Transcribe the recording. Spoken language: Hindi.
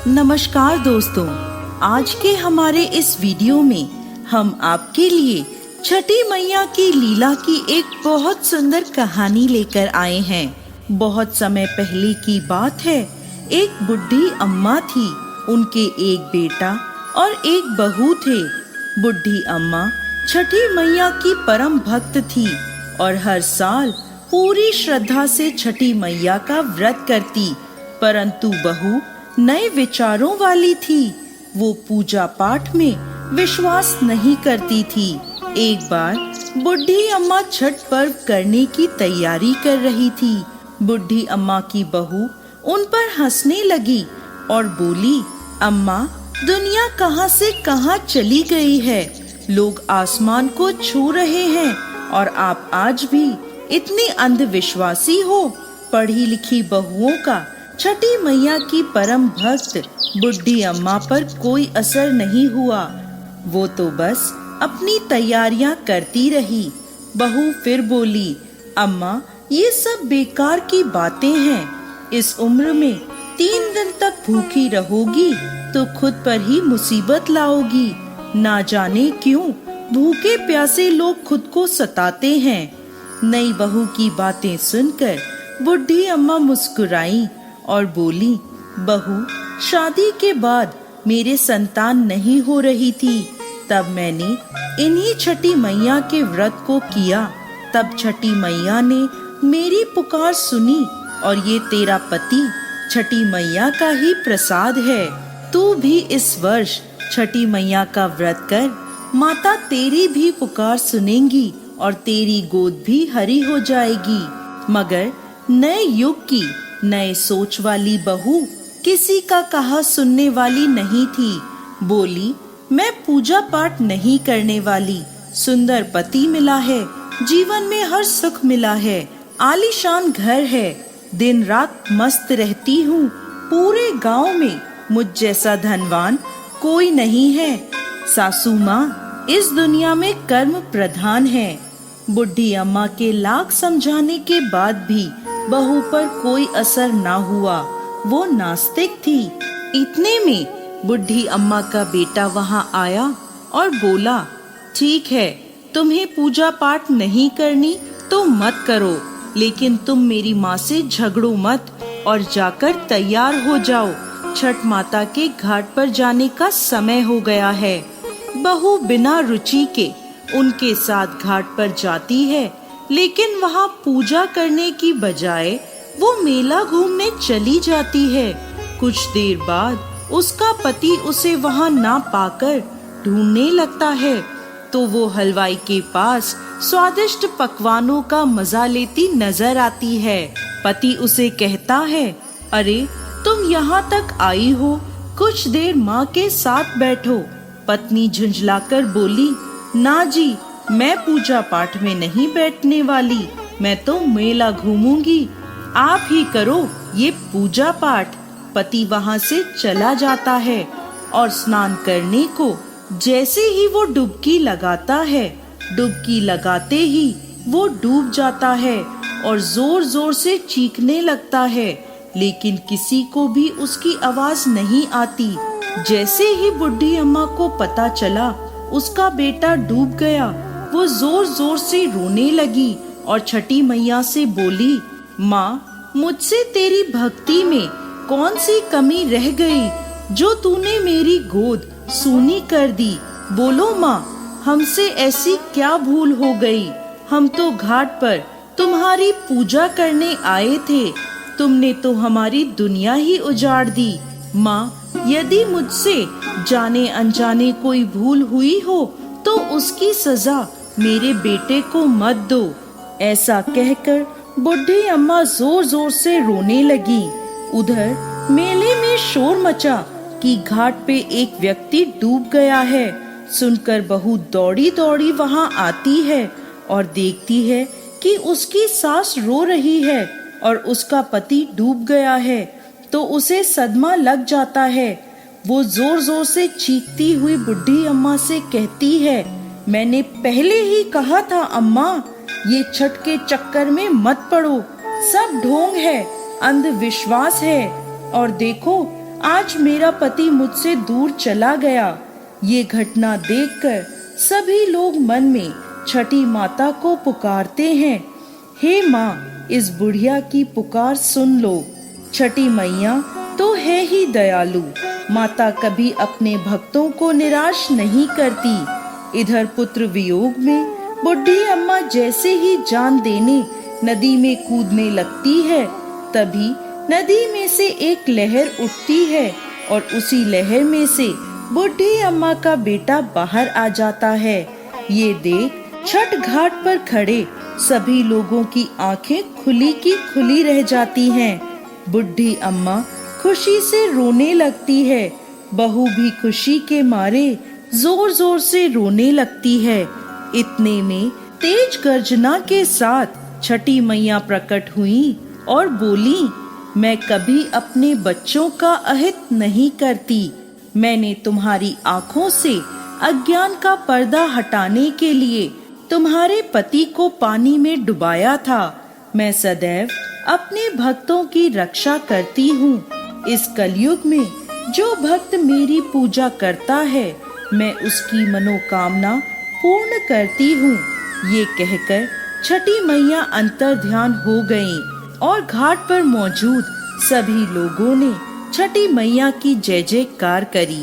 नमस्कार दोस्तों, आज के हमारे इस वीडियो में हम आपके लिए छठी मैया की लीला की एक बहुत सुंदर कहानी लेकर आए हैं। बहुत समय पहले की बात है। एक बुढ़ी अम्मा थी, उनके एक बेटा और एक बहू थे। बुढ़ी अम्मा छठी मैया की परम भक्त थी और हर साल पूरी श्रद्धा से छठी मैया का व्रत करती। परंतु बहू नए विचारों वाली थी। वो पूजा पाठ में विश्वास नहीं करती थी। एक बार बुढ़ी अम्मा छठ पर्व करने की तैयारी कर रही थी। बुढ़ी अम्मा की बहू उन पर हंसने लगी और बोली, अम्मा, दुनिया कहाँ से कहाँ चली गई है। लोग आसमान को छू रहे हैं और आप आज भी इतनी अंधविश्वासी हो। पढ़ी लिखी बहुओं का छठी मैया की परम भक्त बुढ़ी अम्मा पर कोई असर नहीं हुआ। वो तो बस अपनी तैयारियां करती रही। बहू फिर बोली, अम्मा, ये सब बेकार की बातें हैं। इस उम्र में 3 दिन तक भूखी रहोगी तो खुद पर ही मुसीबत लाओगी। ना जाने क्यों भूखे प्यासे लोग खुद को सताते हैं। नई बहू की बातें सुनकर बुढ़ी अम्मा मुस्कुराई और बोली, बहू, शादी के बाद मेरे संतान नहीं हो रही थी, तब मैंने इन्हीं छठी मैया के व्रत को किया। तब छठी मैया ने मेरी पुकार सुनी और ये तेरा पति छठी मैया का ही प्रसाद है। तू भी इस वर्ष छठी मैया का व्रत कर, माता तेरी भी पुकार सुनेंगी और तेरी गोद भी हरी हो जाएगी। मगर नए युग की नए सोच वाली बहू किसी का कहा सुनने वाली नहीं थी। बोली, मैं पूजा पाठ नहीं करने वाली। सुंदर पति मिला है, जीवन में हर सुख मिला है, आलीशान घर है, दिन रात मस्त रहती हूँ। पूरे गांव में मुझ जैसा धनवान कोई नहीं है। सासू माँ इस दुनिया में कर्म प्रधान है। बुढ़ी अम्मा के लाख समझाने के बाद भी बहू पर कोई असर ना हुआ। वो नास्तिक थी। इतने में बुढ़ी अम्मा का बेटा वहां आया और बोला, ठीक है, तुम्हें पूजा पाठ नहीं करनी तो मत करो, लेकिन तुम मेरी माँ से झगड़ो मत और जाकर तैयार हो जाओ। छठ माता के घाट पर जाने का समय हो गया है। बहू बिना रुचि के उनके साथ घाट पर जाती है, लेकिन वहाँ पूजा करने की बजाय वो मेला घूमने चली जाती है। कुछ देर बाद उसका पति उसे वहाँ ना पाकर ढूंढने लगता है, तो वो हलवाई के पास स्वादिष्ट पकवानों का मजा लेती नजर आती है। पति उसे कहता है, अरे तुम यहाँ तक आई हो, कुछ देर माँ के साथ बैठो। पत्नी झुंझलाकर बोली, ना जी, मैं पूजा पाठ में नहीं बैठने वाली, मैं तो मेला घूमूंगी। आप ही करो ये पूजा पाठ। पति वहाँ से चला जाता है और स्नान करने को जैसे ही वो डुबकी लगाता है, डुबकी लगाते ही वो डूब जाता है और जोर जोर से चीखने लगता है, लेकिन किसी को भी उसकी आवाज नहीं आती। जैसे ही बुढ़ी अम्मा को पता चला उसका बेटा डूब गया, वो जोर जोर से रोने लगी और छठी मैया से बोली, माँ, मुझसे तेरी भक्ति में कौन सी कमी रह गई जो तूने मेरी गोद सूनी कर दी। बोलो माँ, हमसे ऐसी क्या भूल हो गई। हम तो घाट पर तुम्हारी पूजा करने आए थे, तुमने तो हमारी दुनिया ही उजाड़ दी। माँ, यदि मुझसे जाने अनजाने कोई भूल हुई हो तो उसकी सजा मेरे बेटे को मत दो। ऐसा कहकर बुढ़ी अम्मा जोर जोर से रोने लगी। उधर मेले में शोर मचा कि घाट पे एक व्यक्ति डूब गया है। सुनकर बहू दौड़ी दौड़ी वहां आती है और देखती है कि उसकी सास रो रही है और उसका पति डूब गया है, तो उसे सदमा लग जाता है। वो जोर जोर से चीखती हुई बुढ़ी अम्मा से कहती है, मैंने पहले ही कहा था अम्मा, ये छठ के चक्कर में मत पड़ो। सब ढोंग है, अंधविश्वास है। और देखो, आज मेरा पति मुझसे दूर चला गया। ये घटना देखकर सभी लोग मन में छठी माता को पुकारते हैं, हे माँ, इस बुढ़िया की पुकार सुन लो। छठी मैया तो है ही दयालु। माता कभी अपने भक्तों को निराश नहीं करती। इधर पुत्र वियोग में बुढ़ी अम्मा जैसे ही जान देने नदी में कूदने लगती है, तभी नदी में से एक लहर उठती है और उसी लहर में से बुढ़ी अम्मा का बेटा बाहर आ जाता है। ये देख छठ घाट पर खड़े सभी लोगों की आंखें खुली की खुली रह जाती हैं। बुढ़ी अम्मा खुशी से रोने लगती है। बहू भी खुशी के मारे जोर जोर से रोने लगती है। इतने में तेज गर्जना के साथ छठी मैया प्रकट हुई और बोली, मैं कभी अपने बच्चों का अहित नहीं करती। मैंने तुम्हारी आंखों से अज्ञान का पर्दा हटाने के लिए तुम्हारे पति को पानी में डुबाया था। मैं सदैव अपने भक्तों की रक्षा करती हूँ। इस कलयुग में जो भक्त मेरी पूजा करता है, मैं उसकी मनोकामना पूर्ण करती हूँ। ये कहकर छठी मैया अंतर्ध्यान हो गईं और घाट पर मौजूद सभी लोगों ने छठी मैया की जय जयकार करी।